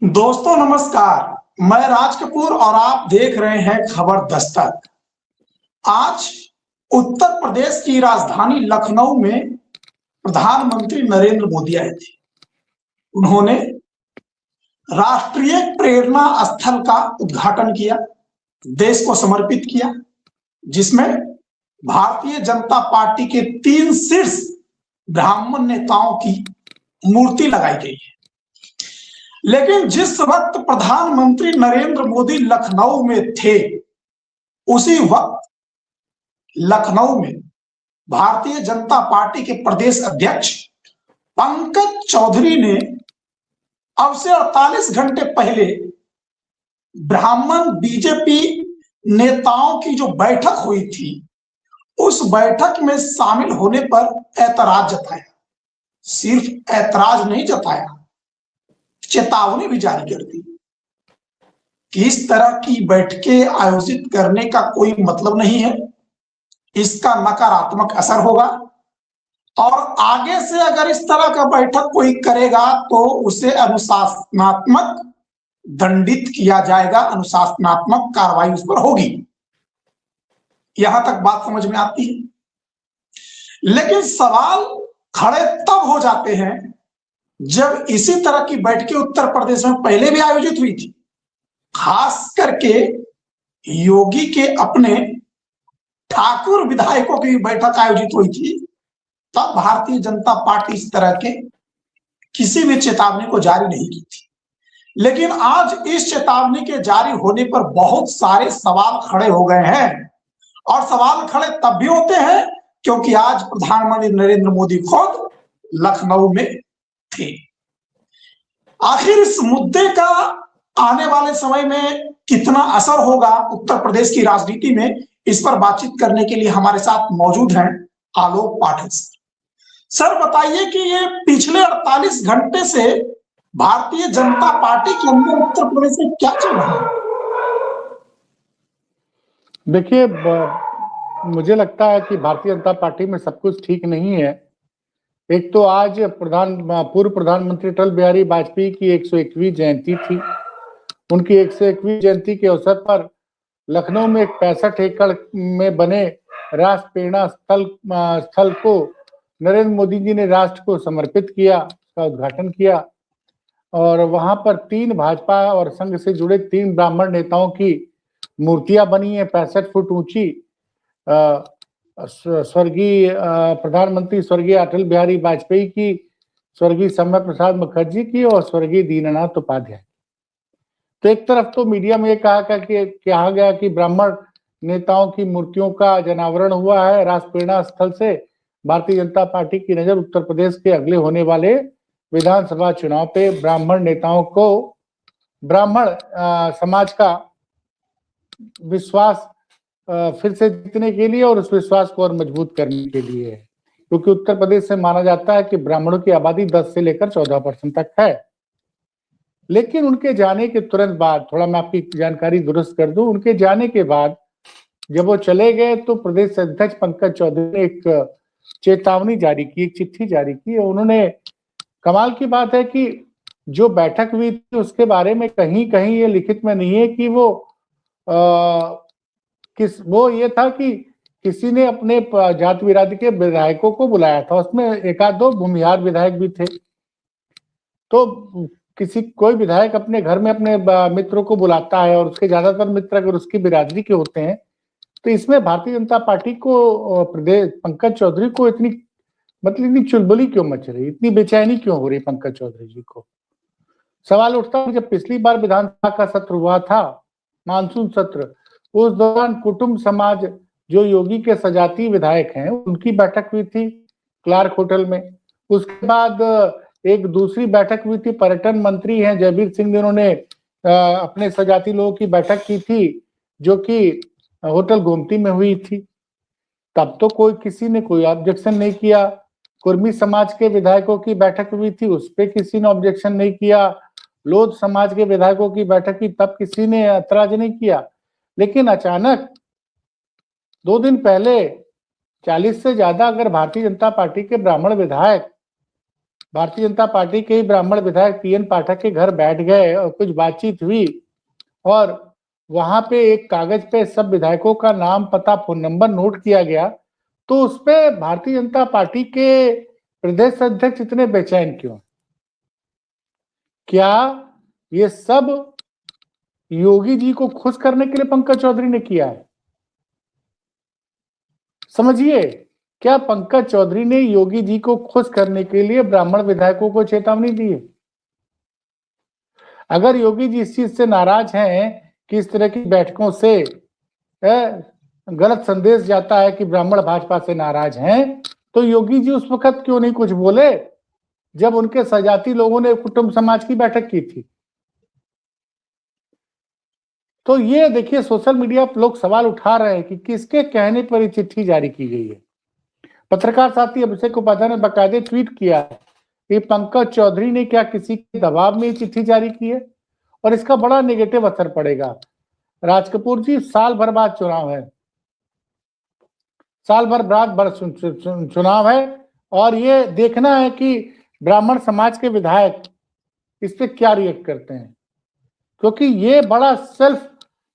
दोस्तों नमस्कार। मैं राज कपूर और आप देख रहे हैं खबर दस्तक। आज उत्तर प्रदेश की राजधानी लखनऊ में प्रधानमंत्री नरेंद्र मोदी आए थे। उन्होंने राष्ट्रीय प्रेरणा स्थल का उद्घाटन किया, देश को समर्पित किया, जिसमें भारतीय जनता पार्टी के 3 शीर्ष ब्राह्मण नेताओं की मूर्ति लगाई गई है। लेकिन जिस वक्त प्रधानमंत्री नरेंद्र मोदी लखनऊ में थे, उसी वक्त लखनऊ में भारतीय जनता पार्टी के प्रदेश अध्यक्ष पंकज चौधरी ने अब से 48 घंटे पहले ब्राह्मण बीजेपी नेताओं की जो बैठक हुई थी, उस बैठक में शामिल होने पर ऐतराज जताया। सिर्फ ऐतराज नहीं जताया, चेतावनी भी जारी कर दी कि इस तरह की बैठकें आयोजित करने का कोई मतलब नहीं है, इसका नकारात्मक असर होगा और आगे से अगर इस तरह का बैठक कोई करेगा तो उसे अनुशासनात्मक दंडित किया जाएगा, अनुशासनात्मक कार्रवाई उस पर होगी। यहां तक बात समझ में आती है। लेकिन सवाल खड़े तब हो जाते हैं जब इसी तरह की बैठकें उत्तर प्रदेश में पहले भी आयोजित हुई थी। खास करके योगी के अपने ठाकुर विधायकों की बैठक आयोजित हुई थी, तब भारतीय जनता पार्टी इस तरह के किसी भी चेतावनी को जारी नहीं की थी। लेकिन आज इस चेतावनी के जारी होने पर बहुत सारे सवाल खड़े हो गए हैं, और सवाल खड़े तब भी होते हैं क्योंकि आज प्रधानमंत्री नरेंद्र मोदी खुद लखनऊ में थे। आखिर इस मुद्दे का आने वाले समय में कितना असर होगा उत्तर प्रदेश की राजनीति में, इस पर बातचीत करने के लिए हमारे साथ मौजूद हैं आलोक पाठक सर। बताइए कि ये पिछले 48 घंटे से भारतीय जनता पार्टी के अंदर उत्तर प्रदेश में क्या चल रहा है? देखिए, मुझे लगता है कि भारतीय जनता पार्टी में सब कुछ ठीक नहीं है। एक तो आज पूर्व प्रधानमंत्री अटल बिहारी वाजपेयी की 101वीं जयंती थी। उनकी 101वीं जयंती के अवसर पर लखनऊ में एक 65 एकड़ में बने राष्ट्र प्रेरणा स्थल को नरेंद्र मोदी जी ने राष्ट्र को समर्पित किया, उसका उद्घाटन किया। और वहां पर 3 भाजपा और संघ से जुड़े 3 ब्राह्मण नेताओं की मूर्तियां बनी है, 65 फुट ऊंची। स्वर्गीय प्रधानमंत्री स्वर्गीय अटल बिहारी वाजपेयी की, स्वर्गीय श्यामा प्रसाद मुखर्जी की और स्वर्गीय दीननाथ उपाध्याय। तो एक तरफ तो मीडिया में कहा गया कि ब्राह्मण नेताओं की मूर्तियों का अनावरण हुआ है राष्ट्र प्रेरणा स्थल से। भारतीय जनता पार्टी की नजर उत्तर प्रदेश के अगले होने वाले विधानसभा चुनाव पे ब्राह्मण नेताओं को, ब्राह्मण समाज का विश्वास फिर से जीतने के लिए और उस विश्वास को और मजबूत करने के लिए है, क्योंकि उत्तर प्रदेश से माना जाता है कि ब्राह्मणों की आबादी 10 से लेकर 14% तक है। लेकिन उनके जाने के तुरंत बाद, थोड़ा मैं आपकी जानकारी दुरुस्त कर दूं, उनके जाने के बाद जब वो चले गए तो प्रदेश अध्यक्ष पंकज चौधरी ने एक चेतावनी जारी की, एक चिट्ठी जारी की। उन्होंने, कमाल की बात है कि जो बैठक हुई थी उसके बारे में कहीं कहीं ये लिखित में नहीं है कि वो ये था कि किसी ने अपने जाति बिरादरी के विधायकों को बुलाया था। उसमें 1-2 भूमिहार विधायक भी थे। तो कोई विधायक अपने घर में अपने मित्रों को बुलाता है और उसके ज्यादातर मित्र अगर उसकी बिरादरी के होते हैं, तो इसमें भारतीय जनता पार्टी को, प्रदेश पंकज चौधरी को इतनी चुलबुली क्यों मच रही, इतनी बेचैनी क्यों हो रही पंकज चौधरी जी को? सवाल उठता है, जब पिछली बार विधानसभा का सत्र हुआ था, मानसून सत्र, उस दौरान कुटुंब समाज जो योगी के सजाती विधायक हैं उनकी बैठक हुई थी क्लार्क होटल में। उसके बाद एक दूसरी बैठक हुई थी, पर्यटन मंत्री हैं जयवीर सिंह ने, उन्होंने अपने सजाती लोगों की बैठक की थी जो कि होटल गोमती में हुई थी। तब तो किसी ने कोई ऑब्जेक्शन नहीं किया। कुर्मी समाज के विधायकों की बैठक हुई थी, उस पर किसी ने ऑब्जेक्शन नहीं किया। लोध समाज के विधायकों की बैठक की, तब किसी ने ऐतराज नहीं किया। लेकिन अचानक 2 दिन पहले 40 से ज्यादा अगर भारतीय जनता पार्टी के ब्राह्मण विधायक भारतीय जनता पार्टी के ही ब्राह्मण विधायक पीएन पाठक के घर बैठ गए और कुछ बातचीत हुई और वहां पे एक कागज पे सब विधायकों का नाम, पता, फोन नंबर नोट किया गया, तो उस पे भारतीय जनता पार्टी के प्रदेश अध्यक्ष इतने बेचैन क्यों? क्या ये सब योगी जी को खुश करने के लिए पंकज चौधरी ने किया है? समझिए, क्या पंकज चौधरी ने योगी जी को खुश करने के लिए ब्राह्मण विधायकों को चेतावनी दी है? अगर योगी जी इस चीज से नाराज हैं कि इस तरह की बैठकों से गलत संदेश जाता है कि ब्राह्मण भाजपा से नाराज हैं, तो योगी जी उस वक्त क्यों नहीं कुछ बोले जब उनके सजाती लोगों ने कुटुंब समाज की बैठक की थी? तो ये देखिए, सोशल मीडिया पर लोग सवाल उठा रहे हैं कि किसके कहने पर ये चिट्ठी जारी की गई है। पत्रकार साथी अभिषेक उपाध्याय ने बाकायदे ट्वीट किया है कि पंकज चौधरी ने क्या किसी के दबाव में ये चिट्ठी जारी की है और इसका बड़ा नेगेटिव असर पड़ेगा। राज कपूर जी, साल भर बाद चुनाव है, साल भर बाद चुनाव है और ये देखना है कि ब्राह्मण समाज के विधायक इस पे क्या रिएक्ट करते हैं, क्योंकि ये बड़ा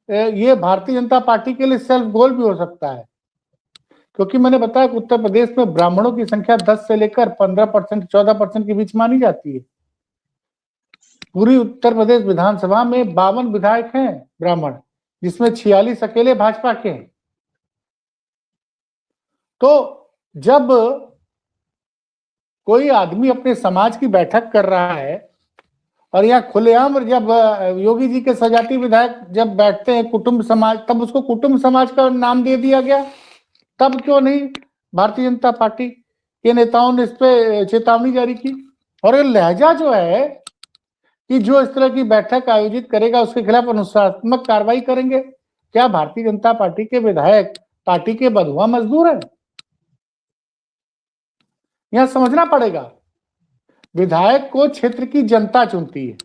ये भारतीय जनता पार्टी के लिए सेल्फ गोल भी हो सकता है। क्योंकि मैंने बताया कि उत्तर प्रदेश में ब्राह्मणों की संख्या 10 से लेकर 15%, 14% के बीच मानी जाती है। पूरी उत्तर प्रदेश विधानसभा में 52 विधायक हैं ब्राह्मण, जिसमें 46 अकेले भाजपा के हैं। तो जब कोई आदमी अपने समाज की बैठक कर रहा है और यहाँ खुलेआम, जब योगी जी के सजाती विधायक जब बैठते हैं कुटुंब समाज, तब उसको कुटुंब समाज का नाम दे दिया गया। तब क्यों नहीं भारतीय जनता पार्टी के नेताओं ने इस पे चेतावनी जारी की? और ये लहजा जो है कि जो इस तरह की बैठक आयोजित करेगा उसके खिलाफ अनुशासनात्मक कार्रवाई करेंगे। क्या भारतीय जनता पार्टी के विधायक पार्टी के बंधुआ मजदूर हैं? यहां समझना पड़ेगा, विधायक को क्षेत्र की जनता चुनती है,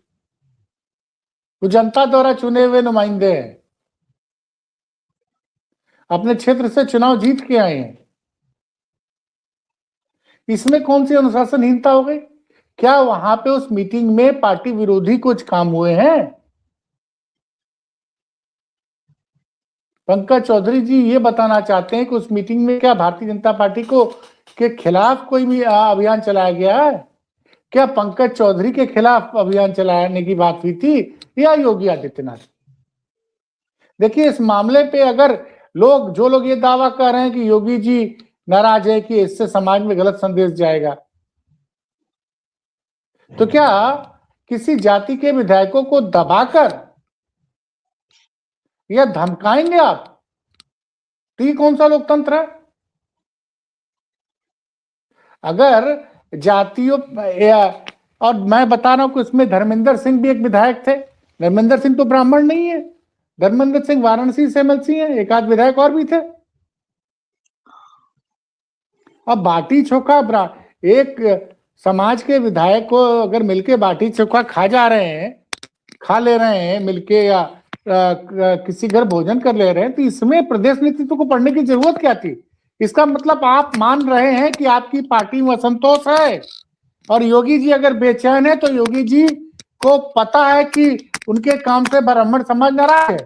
वो जनता द्वारा चुने हुए नुमाइंदे हैं, अपने क्षेत्र से चुनाव जीत के आए हैं। इसमें कौन सी अनुशासनहीनता हो गई? क्या वहां पे उस मीटिंग में पार्टी विरोधी कुछ काम हुए हैं? पंकज चौधरी जी ये बताना चाहते हैं कि उस मीटिंग में क्या भारतीय जनता पार्टी को के खिलाफ कोई भी अभियान चलाया गया है? क्या पंकज चौधरी के खिलाफ अभियान चलाने की बात हुई थी या योगी आदित्यनाथ? देखिए, इस मामले पे अगर जो लोग ये दावा कर रहे हैं कि योगी जी नाराज है कि इससे समाज में गलत संदेश जाएगा, तो क्या किसी जाति के विधायकों को दबाकर या धमकाएंगे आप? तो ये कौन सा लोकतंत्र है? अगर जातियों, और मैं बता रहा हूं कि उसमें धर्मेंद्र सिंह भी एक विधायक थे। धर्मेंद्र सिंह तो ब्राह्मण नहीं है, धर्मेंद्र सिंह वाराणसी से एमएलसी हैं, एक आध विधायक और भी थे। अब बाटी चोखा एक समाज के विधायक को अगर मिलके बाटी चोखा खा ले रहे हैं मिलके, या किसी घर भोजन कर ले रहे हैं, तो इसमें प्रदेश नेतृत्व को पढ़ने की जरूरत क्या थी? इसका मतलब आप मान रहे हैं कि आपकी पार्टी में असंतोष है और योगी जी अगर बेचैन है तो योगी जी को पता है कि उनके काम से ब्राह्मण समाज नाराज है,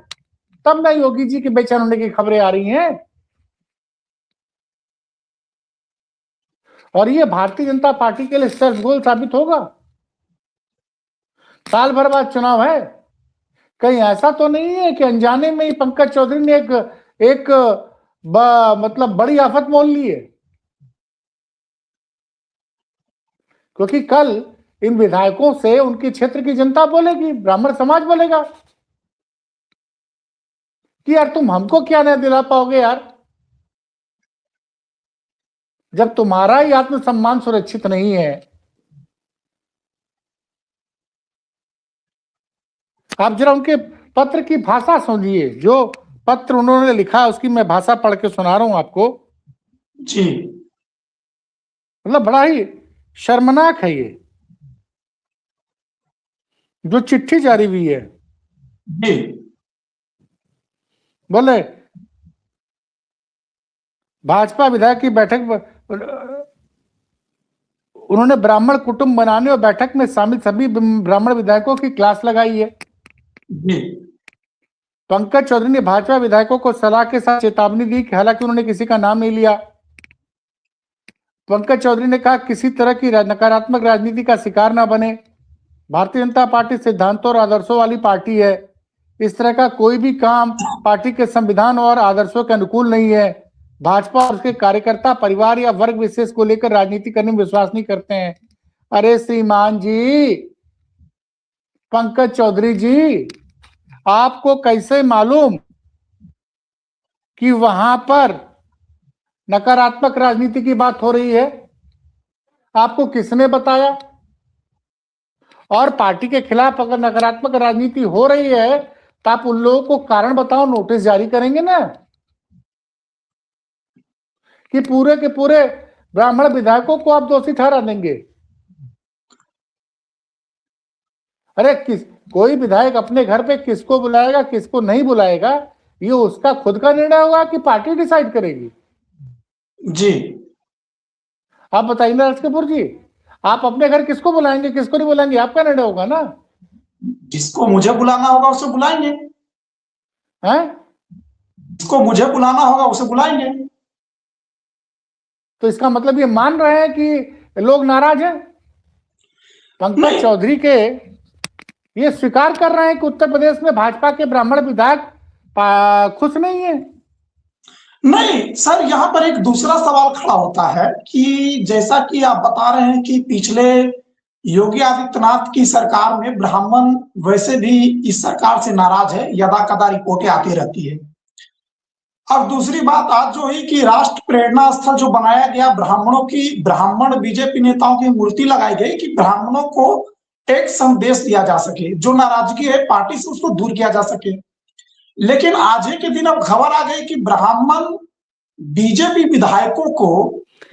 तब ना योगी जी के बेचैन होने की खबरें आ रही हैं। और ये भारतीय जनता पार्टी के लिए सेल्फ गोल साबित होगा। साल भर बाद चुनाव है, कहीं ऐसा तो नहीं है कि अनजाने में ही पंकज चौधरी ने एक मतलब बड़ी आफत मोल ली है? क्योंकि कल इन विधायकों से उनके क्षेत्र की जनता बोलेगी, ब्राह्मण समाज बोलेगा कि यार तुम हमको क्या न्याय दिला पाओगे यार, जब तुम्हारा ही आत्मसम्मान सुरक्षित नहीं है। आप जरा उनके पत्र की भाषा सुनिए, जो पत्र उन्होंने लिखा उसकी मैं भाषा पढ़ के सुना रहा हूं आपको जी। मतलब बड़ा ही शर्मनाक है ये जो चिट्ठी जारी हुई है। जी। बोले भाजपा विधायक की बैठक उन्होंने ब्राह्मण कुटुंब बनाने और बैठक में शामिल सभी ब्राह्मण विधायकों की क्लास लगाई है। जी। पंकज चौधरी ने भाजपा विधायकों को सलाह के साथ चेतावनी दी कि हालांकि उन्होंने किसी का नाम नहीं लिया। पंकज चौधरी ने कहा किसी तरह की नकारात्मक राजनीति का शिकार ना बने। भारतीय जनता पार्टी सिद्धांतों और आदर्शों वाली पार्टी है। इस तरह का कोई भी काम पार्टी के संविधान और आदर्शों के अनुकूल नहीं है। भाजपा और उसके कार्यकर्ता परिवार या वर्ग विशेष को लेकर राजनीति करने में विश्वास नहीं करते हैं। अरे श्रीमान जी, पंकज चौधरी जी, आपको कैसे मालूम कि वहां पर नकारात्मक राजनीति की बात हो रही है? आपको किसने बताया? और पार्टी के खिलाफ अगर नकारात्मक राजनीति हो रही है तो आप उन लोगों को कारण बताओ, नोटिस जारी करेंगे ना कि पूरे के पूरे ब्राह्मण विधायकों को आप दोषी ठहरा देंगे? अरे कोई विधायक अपने घर पे किसको बुलाएगा किसको नहीं बुलाएगा, ये उसका खुद का निर्णय होगा कि पार्टी डिसाइड करेगी? जी। आप बताइए ना राज कपूर जी, आप अपने घर किसको बुलाएंगे किसको नहीं बुलाएंगे, आपका निर्णय होगा ना। जिसको मुझे बुलाना होगा उसे बुलाएंगे, हैं? जिसको मुझे बुलाना होगा उसे बुलाएंगे। तो इसका मतलब ये मान रहे हैं कि लोग नाराज हैं? पंकज चौधरी के ये स्वीकार कर रहे हैं कि उत्तर प्रदेश में भाजपा के ब्राह्मण विधायक खुश नहीं है? नहीं सर, यहाँ पर एक दूसरा सवाल खड़ा होता है कि जैसा कि आप बता रहे हैं कि पिछले योगी आदित्यनाथ की सरकार में ब्राह्मण वैसे भी इस सरकार से नाराज है, यदा कदा रिपोर्टें आती रहती है। और दूसरी बात आज जो है कि राष्ट्र प्रेरणा स्थल जो बनाया गया ब्राह्मणों की, ब्राह्मण बीजेपी नेताओं की मूर्ति लगाई गई कि ब्राह्मणों को एक संदेश दिया जा सके, जो नाराजगी है पार्टी से उसको दूर किया जा सके। लेकिन आज के दिन अब खबर आ गई कि ब्राह्मण बीजेपी विधायकों को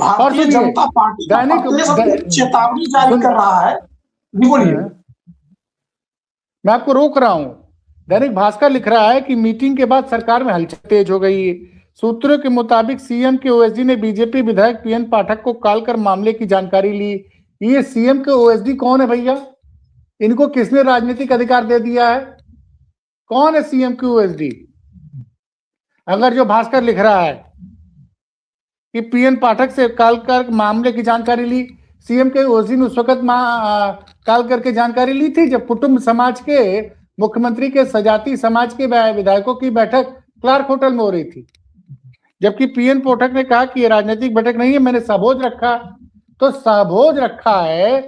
भारतीय जनता पार्टी का चेतावनी जारी कर रहा है। बोलिए। मैं आपको रोक रहा हूं। दैनिक भास्कर लिख रहा है कि मीटिंग के बाद सरकार में हलचल तेज हो गई। सूत्रों के मुताबिक सीएम के ओएसडी ने बीजेपी विधायक पीएन पाठक को कॉल कर मामले की जानकारी ली। ये सीएम के ओएसडी कौन है भैया? इनको किसने राजनीतिक अधिकार दे दिया है? कौन है सीएम के ओएसडी? अगर जो भास्कर लिख रहा है कि पीएन पाठक से कॉल कर मामले की जानकारी ली, सीएम के ओएसडी ने उस वक्त कॉल करके जानकारी ली थी जब कुटुंब समाज के मुख्यमंत्री के सजाती समाज के विधायकों की बैठक क्लार्क होटल में हो रही थी। जबकि पीएन पाठक ने कहा कि ये राजनीतिक बैठक नहीं है, मैंने सबोज रखा। तो सबोज रखा है,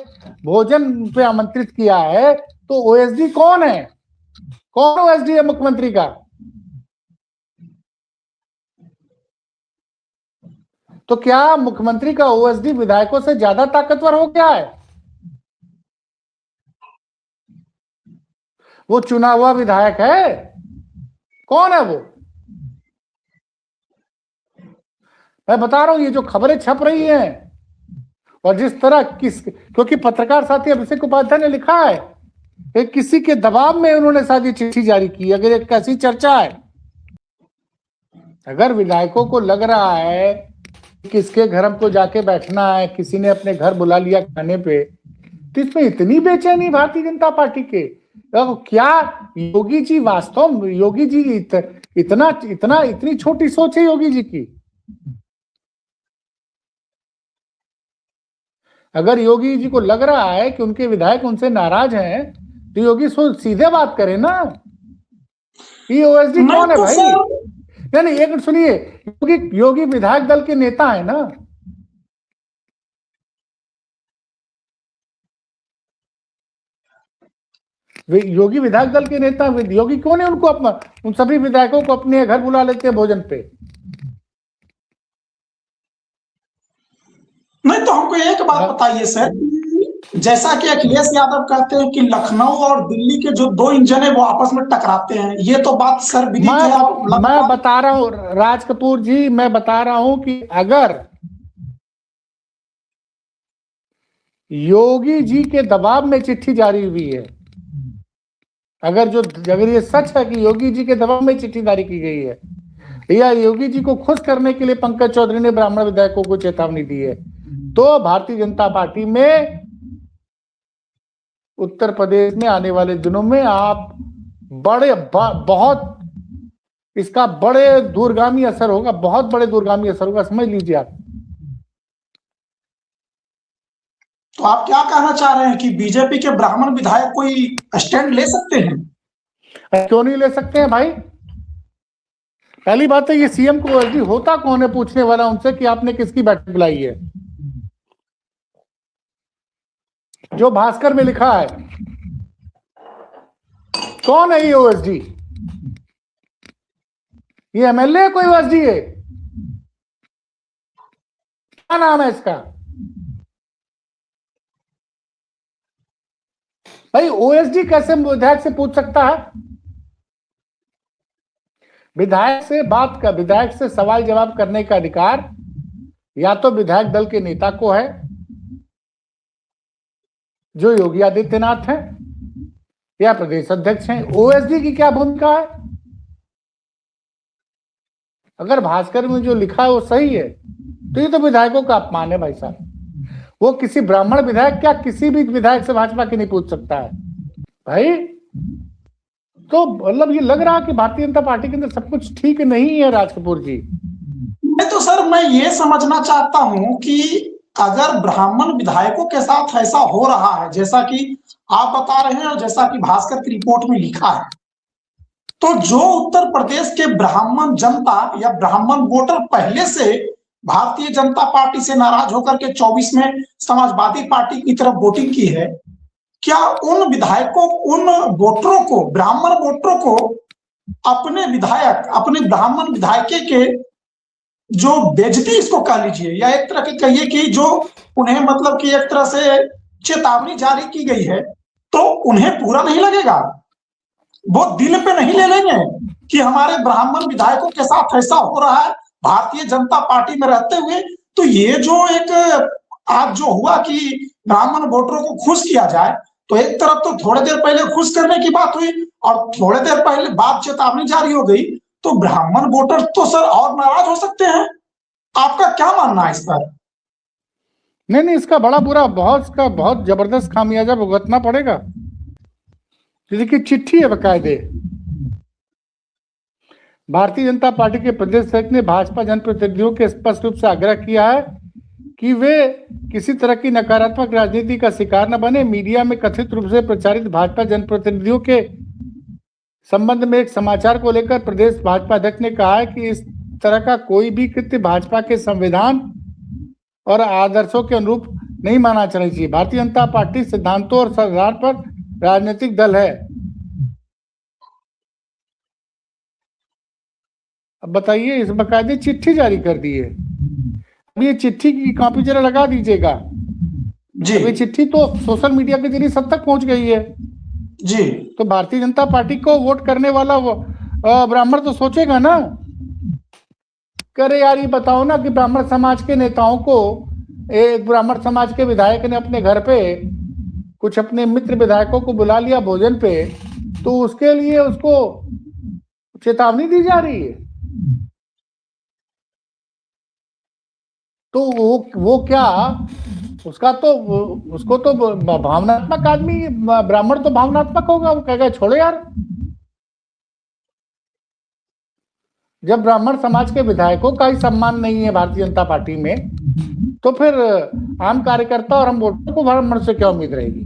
भोजन पे आमंत्रित किया है, तो ओएसडी कौन है? कौन ओएसडी है मुख्यमंत्री का? तो क्या मुख्यमंत्री का ओएसडी विधायकों से ज्यादा ताकतवर हो गया है? वो चुना हुआ विधायक है? कौन है वो? मैं बता रहा हूं, ये जो खबरें छप रही हैं और जिस तरह क्योंकि पत्रकार साथी अभिषेक उपाध्याय ने लिखा है कि किसी के दबाव में उन्होंने शायद ये चिट्ठी जारी की। अगर एक कैसी चर्चा है, अगर विधायकों को लग रहा है किसके घर हमको जाके बैठना है, किसी ने अपने घर बुला लिया खाने पे, तो इसमें इतनी बेचैनी भारतीय जनता पार्टी के? क्या योगी जी वास्तव में, योगी जी इतनी छोटी सोच है योगी जी की? अगर योगी जी को लग रहा है कि उनके विधायक उनसे नाराज हैं, तो योगी सीधे बात करे ना। ये ओएसडी कौन है भाई? नहीं, एक मिनट सुनिए, योगी विधायक दल के नेता है ना। योगी विधायक दल के नेता, योगी क्यों नहीं उनको अपना, उन सभी विधायकों को अपने घर बुला लेते हैं भोजन पे? नहीं तो हमको एक बात बताइए सर, जैसा कि अखिलेश यादव कहते हैं कि लखनऊ और दिल्ली के जो दो इंजन है वो आपस में टकराते हैं, ये तो बात सर मैं बता रहा हूं राज कपूर जी, मैं बता रहा हूं कि अगर योगी जी के दबाव में चिट्ठी जारी हुई है, अगर ये सच है कि योगी जी के दबाव में चिट्ठी जारी की गई है, या योगी जी को खुश करने के लिए पंकज चौधरी ने ब्राह्मण विधायकों को चेतावनी दी है, तो भारतीय जनता पार्टी में उत्तर प्रदेश में आने वाले दिनों में आप बहुत इसका बड़े दूरगामी असर होगा, बहुत बड़े दूरगामी असर होगा, समझ लीजिए आप। तो आप क्या कहना चाह रहे हैं कि बीजेपी के ब्राह्मण विधायक कोई स्टैंड ले सकते हैं? क्यों नहीं ले सकते हैं भाई? पहली बात है, ये सीएम को वर्दी होता कौन है पूछने वाला उनसे कि आपने किसकी बैठक बुलाई है। जो भास्कर में लिखा है, कौन है ये ओएसडी? ये एमएलए कोई ओएसडी है? क्या नाम है इसका? भाई ओएसडी कैसे विधायक से पूछ सकता है? विधायक से सवाल जवाब करने का अधिकार या तो विधायक दल के नेता को है, जो योगी आदित्यनाथ हैं, या प्रदेश अध्यक्ष हैं। ओएसडी की क्या भूमिका है? अगर भास्कर में जो लिखा है वो सही है तो ये तो विधायकों का अपमान है भाई साहब। वो किसी ब्राह्मण विधायक क्या किसी भी विधायक से भाजपा की नहीं पूछ सकता है भाई। तो मतलब ये लग रहा कि भारतीय जनता पार्टी के अंदर सब कुछ ठीक नहीं है राज कपूर जी। नहीं तो सर, मैं ये समझना चाहता हूं कि अगर ब्राह्मण विधायकों के साथ ऐसा हो रहा है जैसा कि आप बता रहे हैं और जैसा कि भास्कर की रिपोर्ट में लिखा है, तो जो उत्तर प्रदेश के ब्राह्मण जनता या ब्राह्मण वोटर पहले से भारतीय जनता पार्टी से नाराज होकर के 24 में समाजवादी पार्टी की तरफ वोटिंग की है, क्या उन विधायकों, उन वोटरों को, ब्राह्मण वोटरों को अपने विधायक, अपने ब्राह्मण विधायक के जो बेइज्जती इसको कह लीजिए या एक तरह के कहिए कि जो उन्हें मतलब कि एक तरह से चेतावनी जारी की गई है, तो उन्हें पूरा नहीं लगेगा? वो दिल पे नहीं ले लेंगे कि हमारे ब्राह्मण विधायकों के साथ ऐसा हो रहा है भारतीय जनता पार्टी में रहते हुए? तो ये जो एक आज जो हुआ कि ब्राह्मण वोटरों को खुश किया जाए, तो एक तरफ तो थोड़ी देर पहले खुश करने की बात हुई और थोड़ी देर पहले बाद चेतावनी जारी हो गई, तो ब्राह्मण वोटर तो सर और नाराज हो सकते हैं। आपका क्या मानना है इस पर? नहीं, इसका बड़ा बुरा बहुत जबरदस्त खामियाजा भुगतना पड़ेगा। देखिए चिट्ठी है बकायदे। भारतीय जनता पार्टी के प्रदेश अध्यक्ष ने भाजपा जनप्रतिनिधियों के स्पष्ट रूप से आग्रह किया है कि वे किसी तरह की नकारात्मक राजनीति का शिकार न बने। मीडिया में कथित रूप से प्रचारित भाजपा जनप्रतिनिधियों के संबंध में एक समाचार को लेकर प्रदेश भाजपा अध्यक्ष ने कहा है कि इस तरह का कोई भी कृत्य भाजपा के संविधान और आदर्शों के अनुरूप नहीं माना जाना चाहिए। भारतीय जनता पार्टी सिद्धांतों और आधार पर राजनीतिक दल है। अब बताइए, इस बकायदे चिट्ठी जारी कर दी है। अब ये चिट्ठी की कॉपी जरा लगा दीजिएगा जी। ये चिट्ठी तो सोशल मीडिया के जरिए सब तक पहुंच गई है जी। तो भारतीय जनता पार्टी को वोट करने वाला ब्राह्मण तो सोचेगा ना, करे यार ये बताओ ना कि ब्राह्मण समाज के नेताओं को एक ब्राह्मण समाज के विधायक ने अपने घर पे कुछ अपने मित्र विधायकों को बुला लिया भोजन पे, तो उसके लिए उसको चेतावनी दी जा रही है। तो वो क्या उसको तो भावनात्मक आदमी, ब्राह्मण तो भावनात्मक होगा, वो कहेगा छोड़ो यार। जब ब्राह्मण समाज के विधायकों का ही सम्मान नहीं है भारतीय जनता पार्टी में, तो फिर आम कार्यकर्ता और हम वोटरों को ब्राह्मण से क्या उम्मीद रहेगी?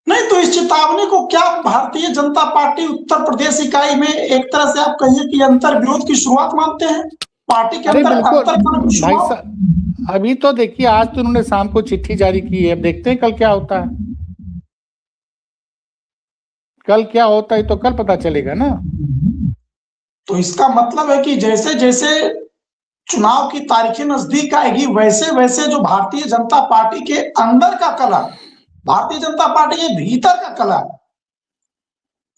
नहीं तो इस चेतावनी को क्या भारतीय जनता पार्टी उत्तर प्रदेश इकाई में एक तरह से आप कहिए कि अंतर विरोध की शुरुआत मानते हैं पार्टी के अंदर? भाई साहब अभी तो देखिए, आज तो उन्होंने शाम को चिट्ठी जारी की है, अब देखते हैं कल क्या होता है। कल क्या होता है तो कल पता चलेगा ना। तो इसका मतलब है कि जैसे जैसे चुनाव की तारीखें नजदीक आएगी, वैसे वैसे जो भारतीय जनता पार्टी के अंदर का कलर, भारतीय जनता पार्टी के भीतर का कलर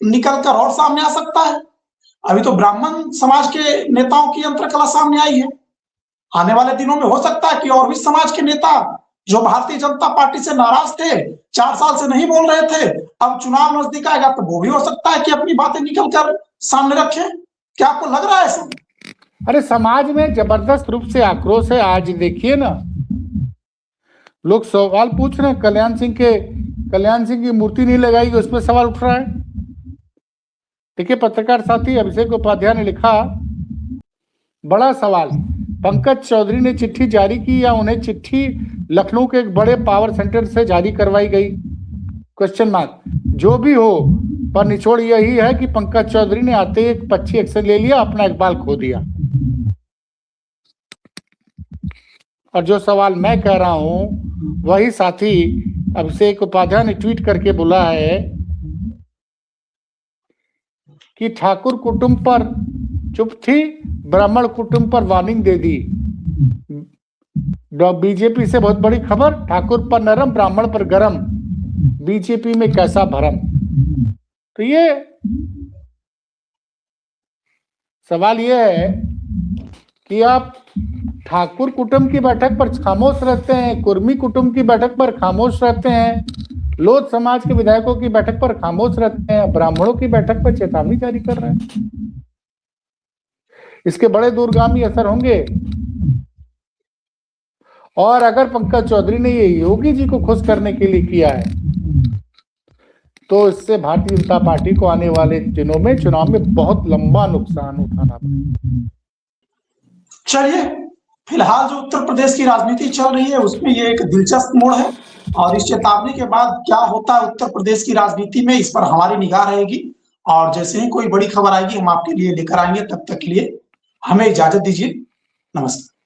निकल कर और सामने आ सकता है। अभी तो ब्राह्मण समाज के नेताओं की अंतर कला सामने आई है, आने वाले दिनों में हो सकता है कि और भी समाज के नेता जो भारतीय जनता पार्टी से नाराज थे, 4 साल से नहीं बोल रहे थे, अब चुनाव नजदीक आएगा तो वो भी हो सकता है कि अपनी बातें निकल कर सामने रखें। क्या आपको लग रहा है ऐसा? अरे समाज में जबरदस्त रूप से आक्रोश है। आज देखिए ना, लोग सवाल पूछ रहे हैं, कल्याण सिंह की मूर्ति नहीं लगाई, उस पर सवाल उठ रहा है। देखिए, पत्रकार साथी अभिषेक उपाध्याय ने लिखा, बड़ा सवाल, पंकज चौधरी ने चिट्ठी जारी की या उन्हें चिट्ठी लखनऊ के एक बड़े पावर सेंटर से जारी करवाई गई? Question mark. जो भी हो, पर निचोड़ यही है कि पंकज चौधरी ने आते ही एक पक्षी एक्शन ले लिया, अपना इकबाल खो दिया। और जो सवाल मैं कह रहा हूं वही साथी अभिषेक उपाध्याय ने ट्वीट करके बोला है कि ठाकुर कुटुंब पर चुप थी, ब्राह्मण कुटुंब पर वार्निंग दे दी। बीजेपी से बहुत बड़ी खबर, ठाकुर पर नरम, ब्राह्मण पर गरम, बीजेपी में कैसा भरम। तो ये सवाल ये है कि आप ठाकुर कुटुंब की बैठक पर खामोश रहते हैं, कुर्मी कुटुंब की बैठक पर खामोश रहते हैं, लोध समाज के विधायकों की बैठक पर खामोश रहते हैं, ब्राह्मणों की बैठक पर चेतावनी जारी कर रहे हैं। इसके बड़े दूरगामी असर होंगे। और अगर पंकज चौधरी ने ये योगी जी को खुश करने के लिए किया है तो इससे भारतीय जनता पार्टी को आने वाले दिनों में चुनाव में बहुत लंबा नुकसान उठाना पड़ेगा। चलिए, फिलहाल जो उत्तर प्रदेश की राजनीति चल रही है उसमें ये एक दिलचस्प मोड़ है, और इस चेतावनी के बाद क्या होता है उत्तर प्रदेश की राजनीति में, इस पर हमारी निगाह रहेगी। और जैसे ही कोई बड़ी खबर आएगी हम आपके लिए लेकर आएंगे। तब तक के लिए हमें इजाजत दीजिए। नमस्कार।